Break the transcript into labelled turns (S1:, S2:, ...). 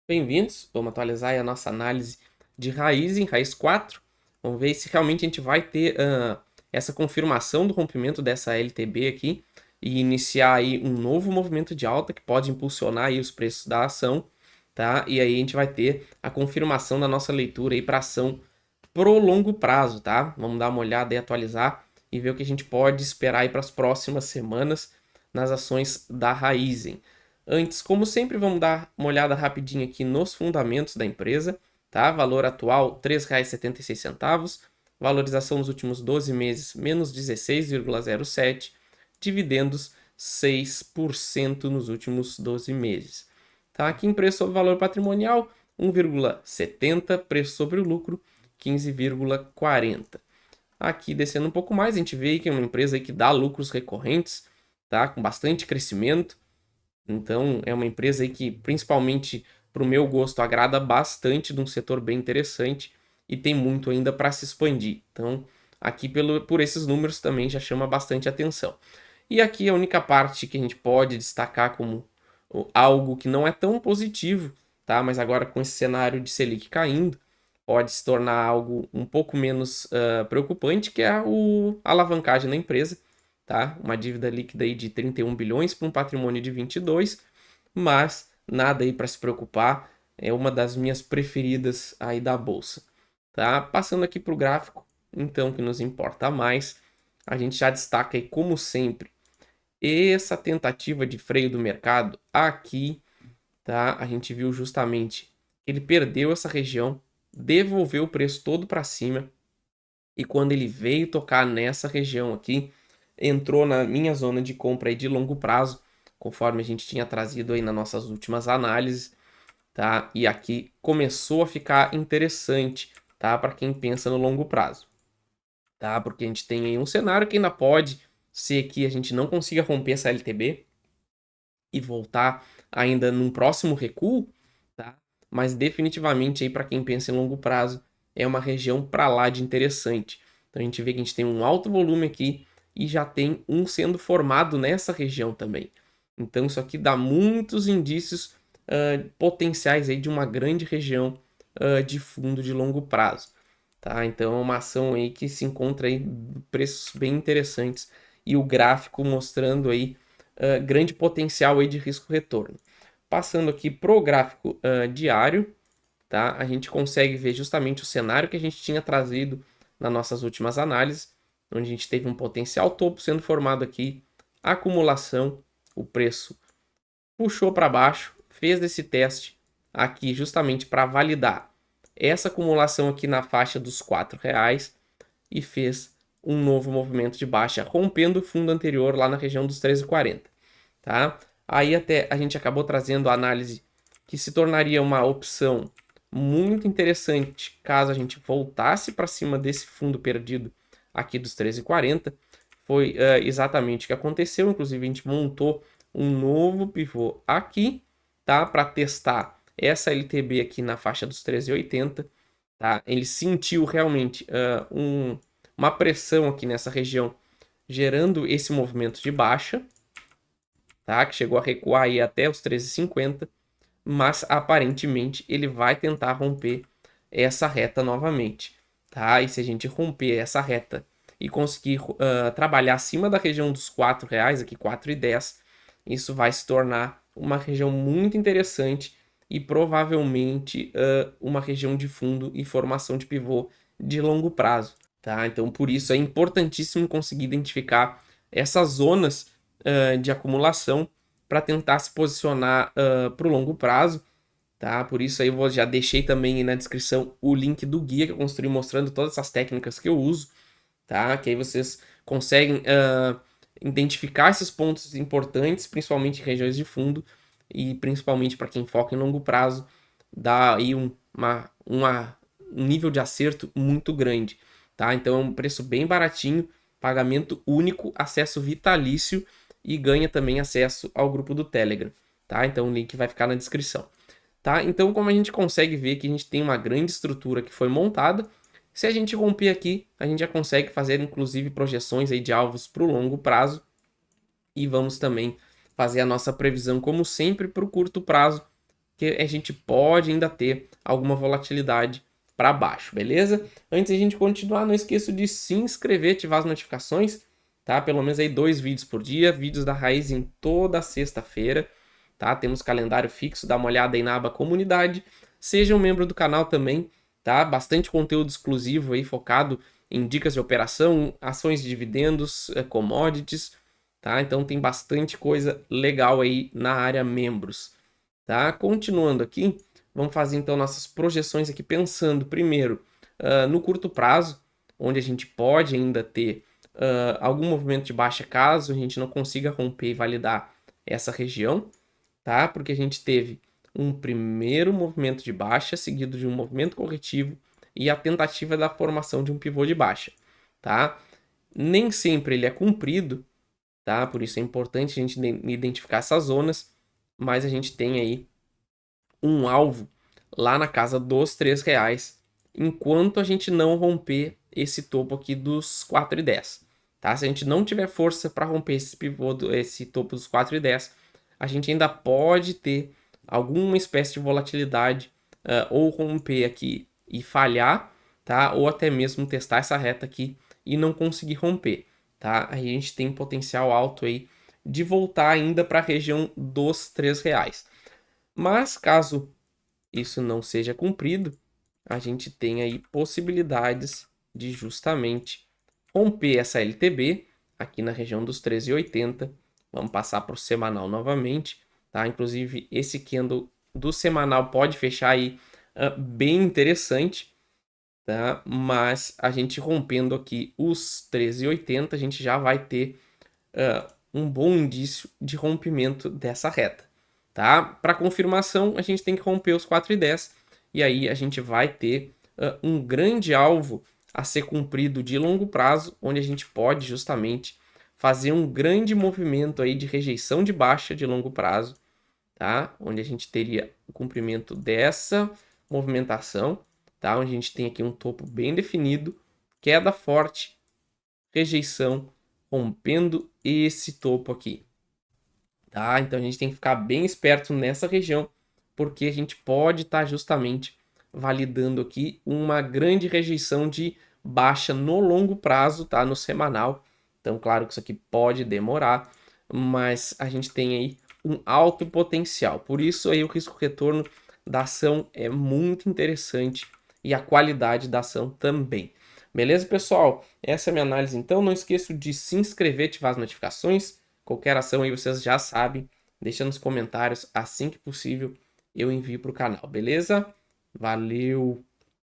S1: Bem-vindos, vamos atualizar aí a nossa análise de raiz em raiz 4. Vamos ver se realmente a gente vai ter essa confirmação do rompimento dessa LTB aqui e iniciar aí um novo movimento de alta que pode impulsionar aí os preços da ação, tá? E aí a gente vai ter a confirmação da nossa leitura aí para ação pro longo prazo, tá? Vamos dar uma olhada e atualizar e ver o que a gente pode esperar aí para as próximas semanas nas ações da Raizen. Antes, como sempre, vamos dar uma olhada rapidinho aqui nos fundamentos da empresa, tá? Valor atual R$ 3,76, valorização nos últimos 12 meses menos 16,07, dividendos 6% nos últimos 12 meses. Tá? Aqui em preço sobre valor patrimonial 1,70, preço sobre o lucro 15,40. Aqui descendo um pouco mais, a gente vê que é uma empresa aí que dá lucros recorrentes, tá? Com bastante crescimento. Então, é uma empresa aí que, principalmente para o meu gosto, agrada bastante, de um setor bem interessante e tem muito ainda para se expandir. Então, aqui por esses números também já chama bastante atenção. E aqui a única parte que a gente pode destacar como algo que não é tão positivo, tá? Mas agora com esse cenário de Selic caindo, pode se tornar algo um pouco menos preocupante, que é a alavancagem da empresa, tá? Uma dívida líquida aí de 31 bilhões para um patrimônio de 22, mas nada aí para se preocupar, é uma das minhas preferidas aí da bolsa, tá? Passando aqui para o gráfico, então, que nos importa mais, a gente já destaca aí, como sempre, essa tentativa de freio do mercado aqui, tá? A gente viu justamente que ele perdeu essa região, devolveu o preço todo para cima, e quando ele veio tocar nessa região aqui, entrou na minha zona de compra aí de longo prazo, conforme a gente tinha trazido aí nas nossas últimas análises, tá? E aqui começou a ficar interessante, tá? Para quem pensa no longo prazo, tá? Porque a gente tem aí um cenário que ainda pode ser que a gente não consiga romper essa LTB e voltar ainda num próximo recuo, tá? Mas definitivamente aí para quem pensa em longo prazo é uma região para lá de interessante. Então a gente vê que a gente tem um alto volume aqui e já tem um sendo formado nessa região também. Então isso aqui dá muitos indícios potenciais aí de uma grande região de fundo de longo prazo, tá? Então é uma ação aí que se encontra aí preços bem interessantes e o gráfico mostrando aí grande potencial aí de risco-retorno. Passando aqui pro gráfico diário, tá? A gente consegue ver justamente o cenário que a gente tinha trazido nas nossas últimas análises, onde a gente teve um potencial topo sendo formado aqui, acumulação, o preço puxou para baixo, fez esse teste aqui justamente para validar essa acumulação aqui na faixa dos R$ 4 e fez um novo movimento de baixa, rompendo o fundo anterior lá na região dos 13,40, tá? Aí até a gente acabou trazendo a análise que se tornaria uma opção muito interessante caso a gente voltasse para cima desse fundo perdido aqui dos 13,40. Foi exatamente o que aconteceu, inclusive a gente montou um novo pivô aqui, tá? Para testar essa LTB aqui na faixa dos 13,80, tá? Ele sentiu realmente uma pressão aqui nessa região, gerando esse movimento de baixa, tá? Que chegou a recuar aí até os 13,50, mas aparentemente ele vai tentar romper essa reta novamente, tá? E se a gente romper essa reta e conseguir trabalhar acima da região dos R$ 4, aqui 4,10, isso vai se tornar uma região muito interessante e provavelmente uma região de fundo e formação de pivô de longo prazo, tá? Então por isso é importantíssimo conseguir identificar essas zonas de acumulação para tentar se posicionar para o longo prazo, tá? Por isso aí eu já deixei também aí na descrição o link do guia que eu construí mostrando todas essas técnicas que eu uso, tá? Que aí vocês conseguem identificar esses pontos importantes, principalmente em regiões de fundo e principalmente para quem foca em longo prazo, dá aí um nível de acerto muito grande, tá? Então é um preço bem baratinho, pagamento único, acesso vitalício e ganha também acesso ao grupo do Telegram, tá? Então o link vai ficar na descrição, tá? Então como a gente consegue ver que a gente tem uma grande estrutura que foi montada, se a gente romper aqui, a gente já consegue fazer inclusive projeções aí de alvos para o longo prazo e vamos também fazer a nossa previsão como sempre para o curto prazo, que a gente pode ainda ter alguma volatilidade para baixo, beleza? Antes de a gente continuar, não esqueça de se inscrever, ativar as notificações, tá? Pelo menos aí 2 vídeos por dia, vídeos da Raiz em toda sexta-feira, tá? Temos calendário fixo, dá uma olhada aí na aba comunidade, seja um membro do canal também, tá? Bastante conteúdo exclusivo aí focado em dicas de operação, ações de dividendos, commodities, tá? Então tem bastante coisa legal aí na área membros, tá? Continuando aqui, vamos fazer então nossas projeções aqui pensando primeiro no curto prazo, onde a gente pode ainda ter algum movimento de baixa caso a gente não consiga romper e validar essa região, tá? Porque a gente teve um primeiro movimento de baixa, seguido de um movimento corretivo e a tentativa da formação de um pivô de baixa, tá? Nem sempre ele é cumprido, tá? Por isso é importante a gente identificar essas zonas, mas a gente tem aí um alvo lá na casa dos R$ 3, enquanto a gente não romper esse topo aqui dos 4,10, tá? Se a gente não tiver força para romper esse pivô, esse topo dos 4,10, a gente ainda pode ter alguma espécie de volatilidade ou romper aqui e falhar, tá? Ou até mesmo testar essa reta aqui e não conseguir romper, tá? Aí a gente tem potencial alto aí de voltar ainda para a região dos R$ 3. Mas caso isso não seja cumprido, a gente tem aí possibilidades de justamente romper essa LTB aqui na região dos 13,80. Vamos passar para o semanal novamente, tá? Inclusive esse candle do semanal pode fechar aí bem interessante, tá? Mas a gente rompendo aqui os 13,80, a gente já vai ter um bom indício de rompimento dessa reta, tá? Para confirmação, a gente tem que romper os 4,10 e aí a gente vai ter um grande alvo a ser cumprido de longo prazo, onde a gente pode justamente fazer um grande movimento aí de rejeição de baixa de longo prazo, tá? Onde a gente teria o cumprimento dessa movimentação, tá? Onde a gente tem aqui um topo bem definido, queda forte, rejeição, rompendo esse topo aqui, tá? Então a gente tem que ficar bem esperto nessa região, porque a gente pode estar justamente validando aqui uma grande rejeição de baixa no longo prazo, tá? No semanal. Então, claro que isso aqui pode demorar, mas a gente tem aí um alto potencial. Por isso aí o risco-retorno da ação é muito interessante e a qualidade da ação também. Beleza, pessoal? Essa é a minha análise, então. Não esqueça de se inscrever, ativar as notificações. Qualquer ação aí vocês já sabem. Deixa nos comentários. Assim que possível, eu envio para o canal, beleza? Valeu!